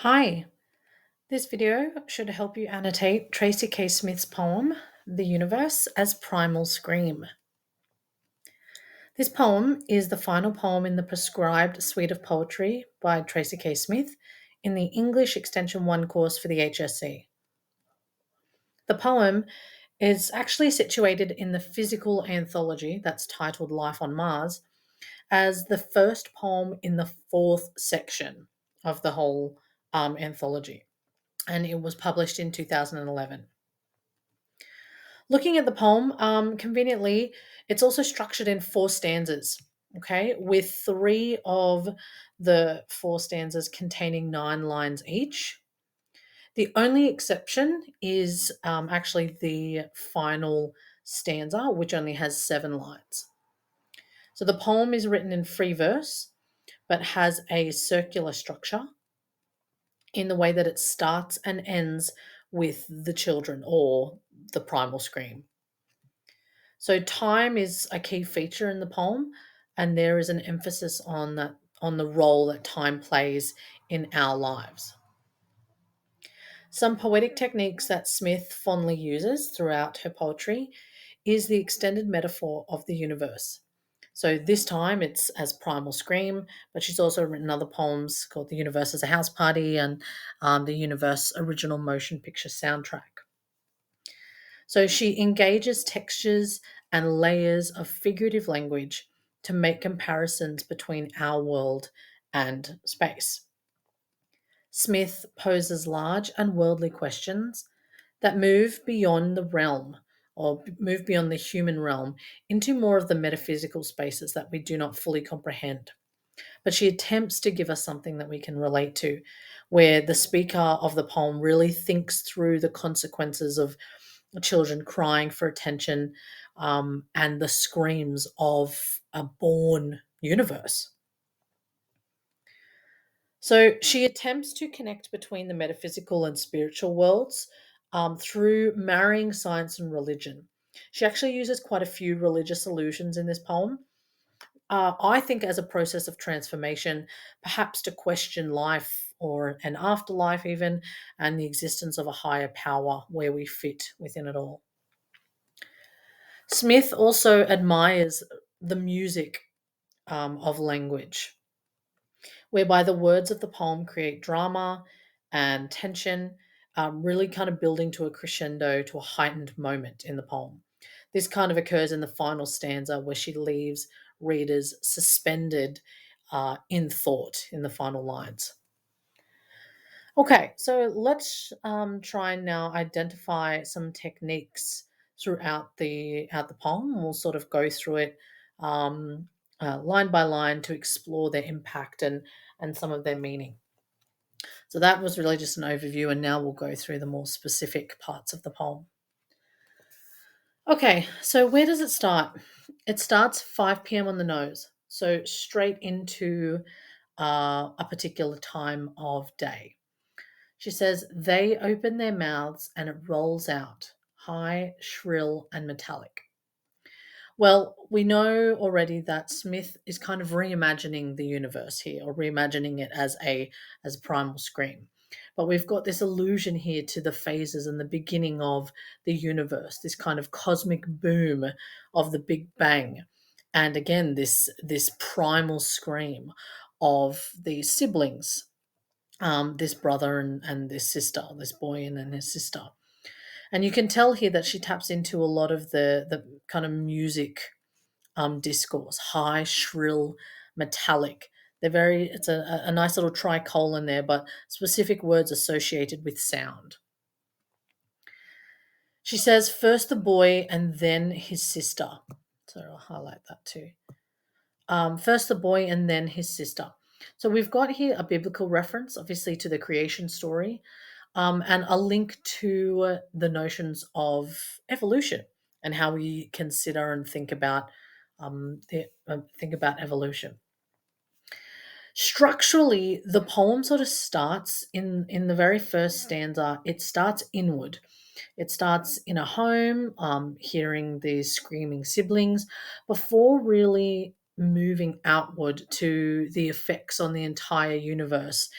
Hi, this video should help you annotate Tracy K. Smith's poem, The Universe as Primal Scream. This poem is the final poem in the prescribed suite of poetry by Tracy K. Smith in the English Extension 1 course for the HSC. The poem is actually situated in the physical anthology that's titled Life on Mars as the first poem in the fourth section of the whole anthology, and it was published in 2011. Looking at the poem, conveniently, it's also structured in four stanzas, okay, with three of the four stanzas containing 9 lines each. The only exception is actually the final stanza, which only has 7 lines. So the poem is written in free verse, but has a circular structure in the way that it starts and ends with the children or the primal scream. So time is a key feature in the poem, and there is an emphasis on the role that time plays in our lives. Some poetic techniques that Smith fondly uses throughout her poetry is the extended metaphor of the universe. So this time it's as primal scream, but she's also written other poems called The Universe as a House Party and the Universe Original Motion Picture Soundtrack. So she engages textures and layers of figurative language to make comparisons between our world and space. Smith poses large and worldly questions that move beyond the realm or move beyond the human realm into more of the metaphysical spaces that we do not fully comprehend. But she attempts to give us something that we can relate to, where the speaker of the poem really thinks through the consequences of children crying for attention and the screams of a born universe. So she attempts to connect between the metaphysical and spiritual worlds through marrying science and religion. She actually uses quite a few religious allusions in this poem. I think as a process of transformation, perhaps to question life or an afterlife, even, and the existence of a higher power where we fit within it all. Smith also admires the music of language, whereby the words of the poem create drama and tension, really kind of building to a crescendo, to a heightened moment in the poem. This kind of occurs in the final stanza where she leaves readers suspended in thought in the final lines. Okay, so let's try and now identify some techniques throughout the poem. We'll sort of go through it line by line to explore their impact and some of their meaning. So that was really just an overview, and now we'll go through the more specific parts of the poem. Okay, so where does it start? It starts 5 p.m. on the nose, so straight into a particular time of day. She says, they open their mouths and it rolls out, high, shrill, and metallic. Well, we know already that Smith is kind of reimagining the universe here, or reimagining it as a primal scream. But we've got this allusion here to the phases and the beginning of the universe, this kind of cosmic boom of the Big Bang. And again, this primal scream of these siblings, this brother and this sister, this boy and his sister. And you can tell here that she taps into a lot of the kind of music discourse, high, shrill, metallic. It's a nice little tricolon there, but specific words associated with sound. She says, first the boy and then his sister. So I'll highlight that too. First the boy and then his sister. So we've got here a biblical reference, obviously, to the creation story, and a link to the notions of evolution and how we consider and think about evolution. Structurally, the poem sort of starts in the very first stanza. It starts inward. It starts in a home, hearing these screaming siblings, before really moving outward to the effects on the entire universe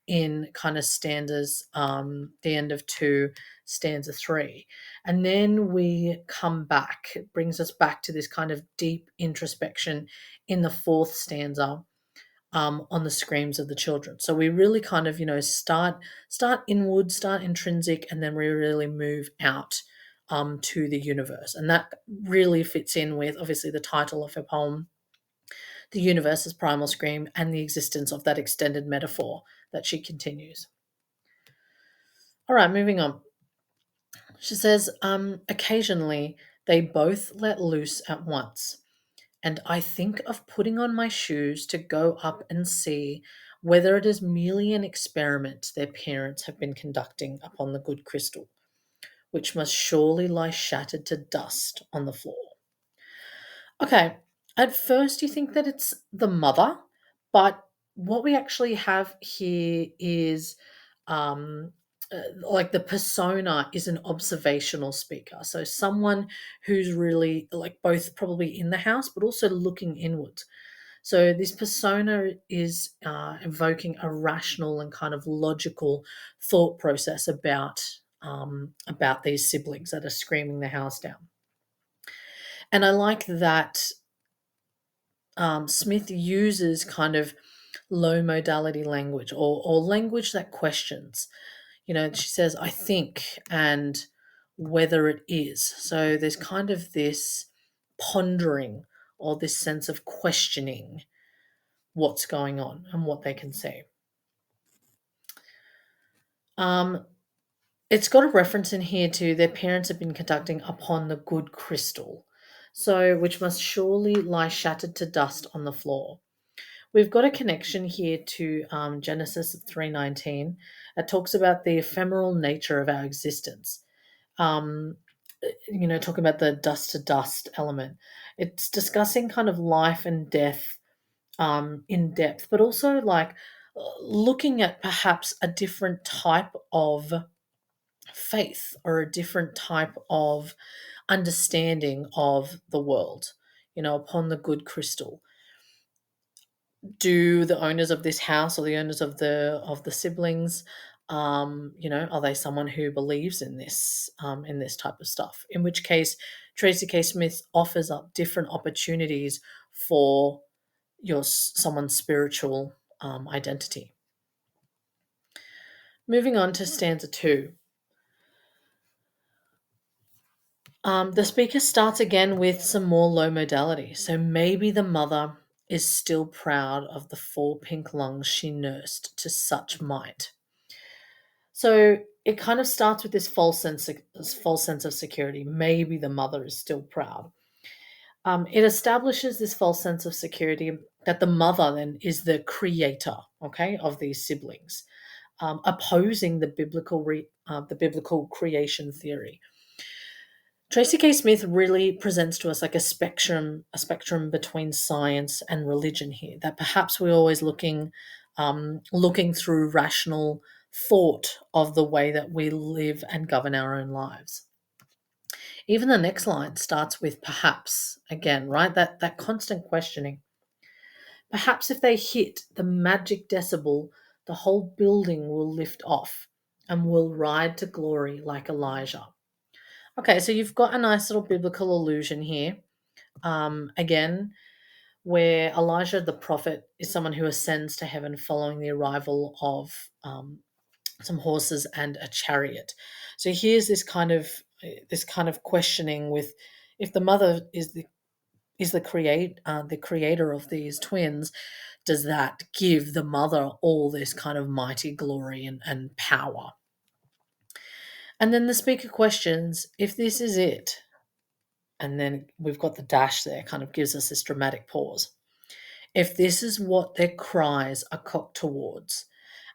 in kind of stanzas, the end of 2, stanza 3. And then we come back. It brings us back to this kind of deep introspection in the 4th stanza, on the screams of the children. So we really kind of, start inward, start intrinsic, and then we really move out, to the universe. And that really fits in with obviously the title of her poem, The Universe As Primal Scream, and the existence of that extended metaphor that she continues. All right, moving on. She says, occasionally they both let loose at once, and I think of putting on my shoes to go up and see whether it is merely an experiment their parents have been conducting upon the good crystal, which must surely lie shattered to dust on the floor. Okay, at first you think that it's the mother, but what we actually have here is, um, like, the persona is an observational speaker. So someone who's really like both probably in the house, but also looking inwards. So this persona is evoking a rational and kind of logical thought process about these siblings that are screaming the house down. And I like that Smith uses kind of low modality language, or language that questions. She says, I think, and whether it is. So there's kind of this pondering, or this sense of questioning what's going on and what they can see. Um, it's got a reference in here to their parents have been conducting upon the good crystal, so which must surely lie shattered to dust on the floor. We've got a connection here to Genesis 3:19. It talks about the ephemeral nature of our existence. Um, talking about the dust to dust element. It's discussing kind of life and death, in depth, but also like looking at perhaps a different type of faith, or a different type of understanding of the world, upon the good crystal. Do the owners of this house, or the owners of the siblings, are they someone who believes in this type of stuff? In which case, Tracy K. Smith offers up different opportunities for someone's spiritual identity. Moving on to stanza 2. The speaker starts again with some more low modality. So maybe the mother is still proud of the 4 pink lungs she nursed to such might. So it kind of starts with this false sense of security. Maybe the mother is still proud. It establishes this false sense of security that the mother then is the creator, okay, of these siblings, opposing the biblical creation theory. Tracy K. Smith really presents to us like a spectrum between science and religion here. That perhaps we're always looking through rational thought of the way that we live and govern our own lives. Even the next line starts with perhaps again, right? That constant questioning. Perhaps if they hit the magic decibel, the whole building will lift off and will ride to glory like Elijah. Okay, so you've got a nice little biblical allusion here. Again, where Elijah the prophet is someone who ascends to heaven following the arrival of some horses and a chariot. So here's this kind of questioning with, if the mother is the creator of these twins, does that give the mother all this kind of mighty glory and power? And then the speaker questions, if this is it, and then we've got the dash there, kind of gives us this dramatic pause. If this is what their cries are cocked towards.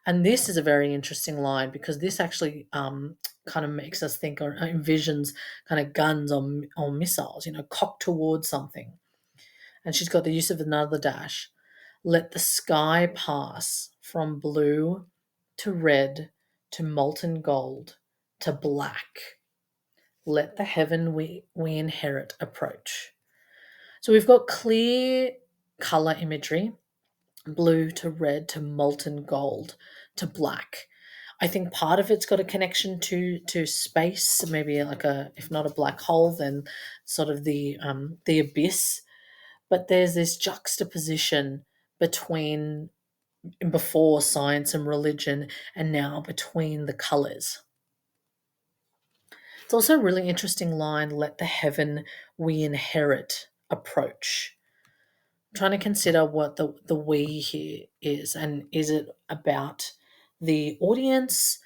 And this is a very interesting line, because this actually kind of makes us think, or envisions kind of guns or missiles, cocked towards something. And she's got the use of another dash. Let the sky pass from blue to red to molten gold to black. Let the heaven we inherit approach. So we've got clear color imagery, blue to red to molten gold. to black. I think part of it's got a connection to space, maybe like a, if not a black hole, then sort of the abyss. But there's this juxtaposition between before science and religion, and now between the colors. It's also a really interesting line, let the heaven we inherit approach. I'm trying to consider what the we here is, and is it about the audience?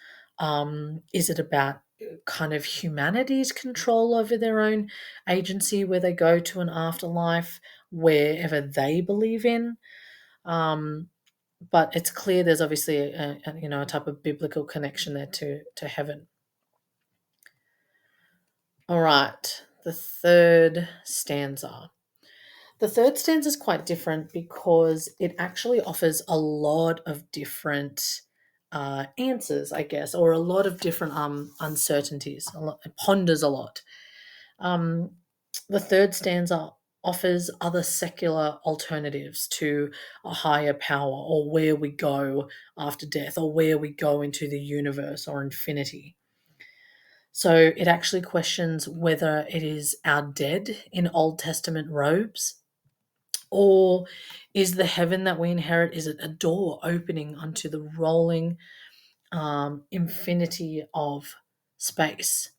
Is it about kind of humanity's control over their own agency, where they go to an afterlife wherever they believe in? Um, but it's clear there's obviously a type of biblical connection there to heaven. All right, the third stanza. The third stanza is quite different because it actually offers a lot of different answers, I guess, or a lot of different uncertainties. It ponders a lot. Um, the third stanza offers other secular alternatives to a higher power, or where we go after death, or where we go into the universe or infinity. So it actually questions whether it is our dead in Old Testament robes, or is the heaven that we inherit, is it a door opening onto the rolling infinity of space?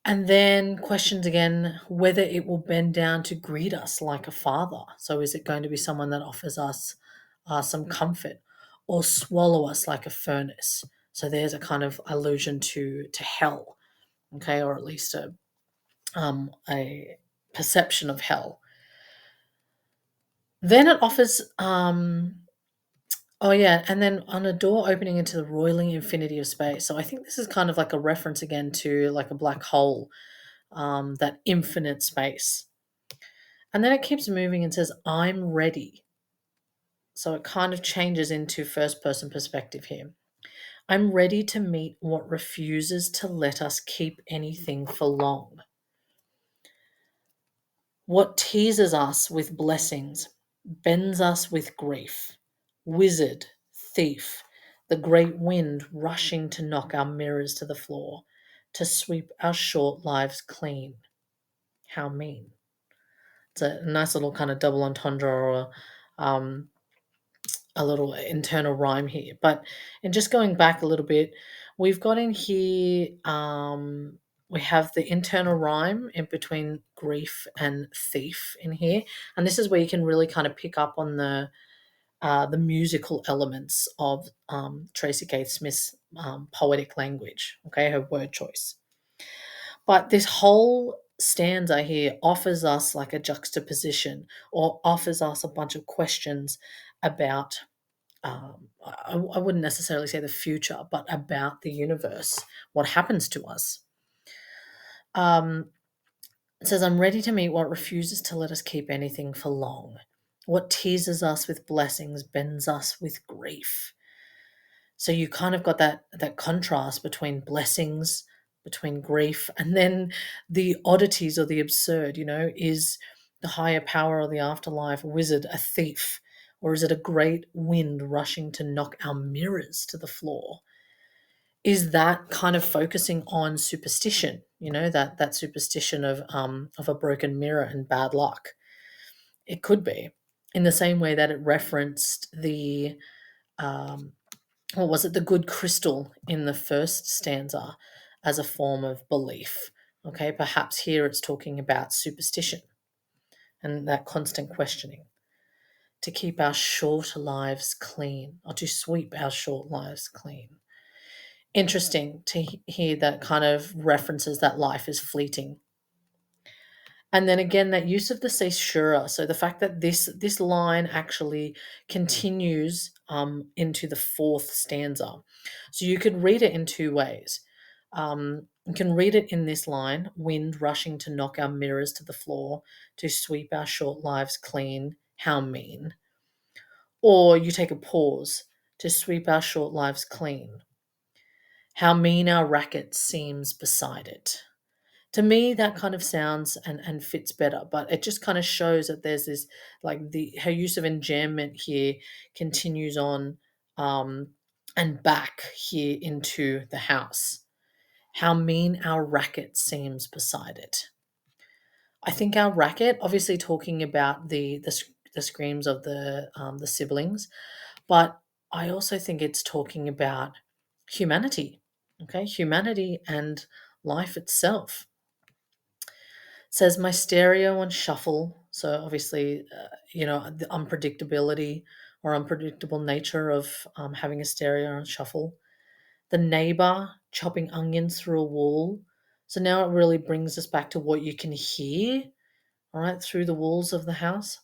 And then questions again whether it will bend down to greet us like a father. So is it going to be someone that offers us some comfort, or swallow us like a furnace? So there's a kind of allusion to hell, okay, or at least a perception of hell. Then it offers oh yeah, and then on a door opening into the roiling infinity of space. So I think this is kind of like a reference again to like a black hole, that infinite space. And then it keeps moving and says, I'm ready. So it kind of changes into first person perspective here. I'm ready to meet what refuses to let us keep anything for long. What teases us with blessings bends us with grief. Wizard, thief, the great wind rushing to knock our mirrors to the floor, to sweep our short lives clean. How mean. It's a nice little kind of double entendre, or um, a little internal rhyme here. But and just going back a little bit, we've got in here, we have the internal rhyme in between grief and thief in here. And this is where you can really kind of pick up on the musical elements of Tracy K. Smith's poetic language, okay, her word choice. But this whole stanza here offers us like a juxtaposition, or offers us a bunch of questions about, I wouldn't necessarily say the future, but about the universe, what happens to us. Um, it says, I'm ready to meet what refuses to let us keep anything for long. What teases us with blessings bends us with grief. So you kind of got that contrast between blessings, between grief, and then the oddities or the absurd. Is the higher power or the afterlife wizard a thief, or is it a great wind rushing to knock our mirrors to the floor? Is that kind of focusing on superstition? That superstition of a broken mirror and bad luck. It could be in the same way that it referenced the um, or was it the good crystal in the first stanza as a form of belief? Okay, perhaps here it's talking about superstition and that constant questioning to keep our short lives clean, or to sweep our short lives clean. Interesting to hear that kind of references that life is fleeting. And then again, that use of the caesura. So the fact that this line actually continues into the fourth stanza. So you could read it in two ways. You can read it in this line: wind rushing to knock our mirrors to the floor, to sweep our short lives clean. How mean. Or you take a pause: to sweep our short lives clean. How mean our racket seems beside it. To me that kind of sounds and fits better, but it just kind of shows that there's this, like, the her use of enjambment here continues on um, and back here into the house. How mean our racket seems beside it. I think our racket, obviously talking about the screams of the siblings, but I also think it's talking about humanity. Okay, humanity and life itself. It says my stereo on shuffle. So obviously, the unpredictability or unpredictable nature of having a stereo on shuffle. The neighbor chopping onions through a wall. So now it really brings us back to what you can hear, all right, through the walls of the house.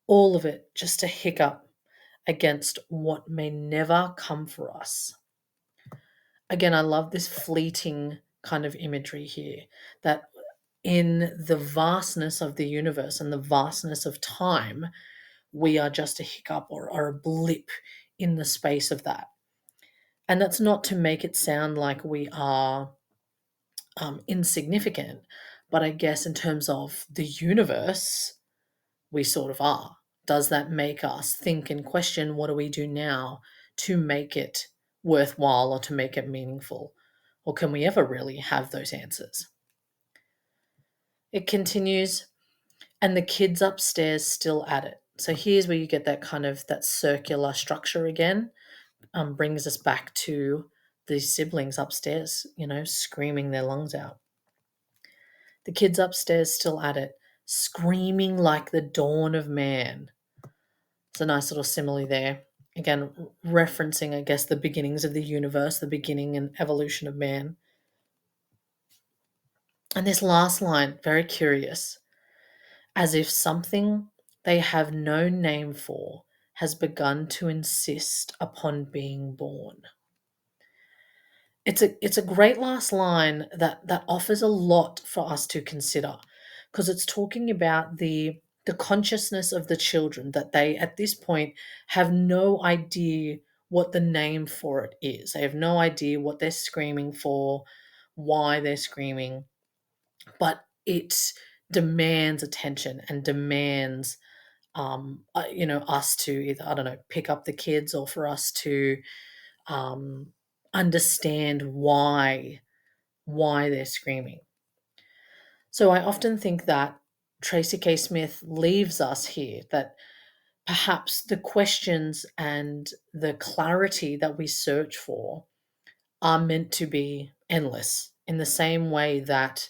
All of it just a hiccup against what may never come for us. Again, I love this fleeting kind of imagery here that in the vastness of the universe and the vastness of time, we are just a hiccup or a blip in the space of that. And that's not to make it sound like we are insignificant, but I guess in terms of the universe, we sort of are. Does that make us think and question what do we do now to make it worthwhile or to make it meaningful? Or can we ever really have those answers? It continues, and the kids upstairs still at it. So here's where you get that kind of that circular structure again, brings us back to the siblings upstairs, screaming their lungs out. The kids upstairs still at it, screaming like the dawn of man. It's a nice little simile there. Again, referencing, I guess, the beginnings of the universe, the beginning and evolution of man. And this last line, very curious, as if something they have no name for has begun to insist upon being born. It's a great last line that offers a lot for us to consider, because it's talking about the consciousness of the children, that they at this point have no idea what the name for it is. They have no idea what they're screaming for, why they're screaming, but it demands attention and demands us to either, I don't know, pick up the kids, or for us to um, understand why they're screaming. So I often think that Tracy K. Smith leaves us here that perhaps the questions and the clarity that we search for are meant to be endless, in the same way that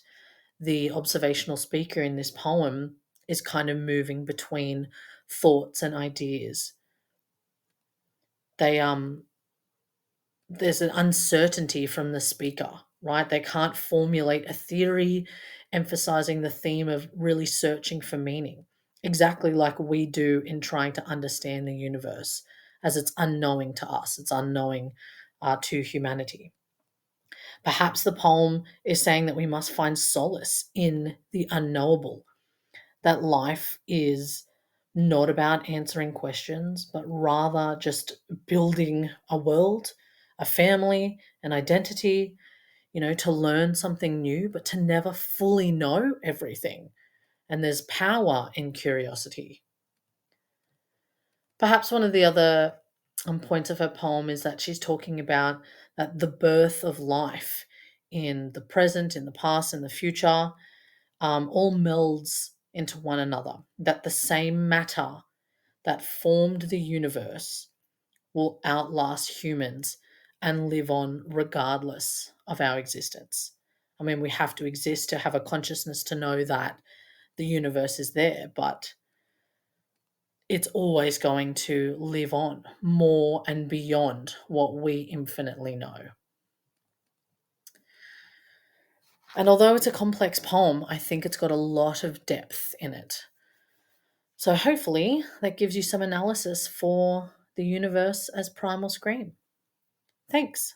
the observational speaker in this poem is kind of moving between thoughts and ideas. They There's an uncertainty from the speaker, right? They can't formulate a theory emphasizing the theme of really searching for meaning, exactly like we do in trying to understand the universe, as it's unknowing to us, it's unknowing to humanity. Perhaps the poem is saying that we must find solace in the unknowable, that life is not about answering questions, but rather just building a world, a family, an identity, to learn something new, but to never fully know everything. And there's power in curiosity. Perhaps one of the other points of her poem is that she's talking about that the birth of life in the present, in the past, in the future, all melds into one another, that the same matter that formed the universe will outlast humans and live on regardless of our existence. I mean, we have to exist to have a consciousness to know that the universe is there, but it's always going to live on more and beyond what we infinitely know. And although it's a complex poem, I think it's got a lot of depth in it. So hopefully that gives you some analysis for the universe as primal scream. Thanks.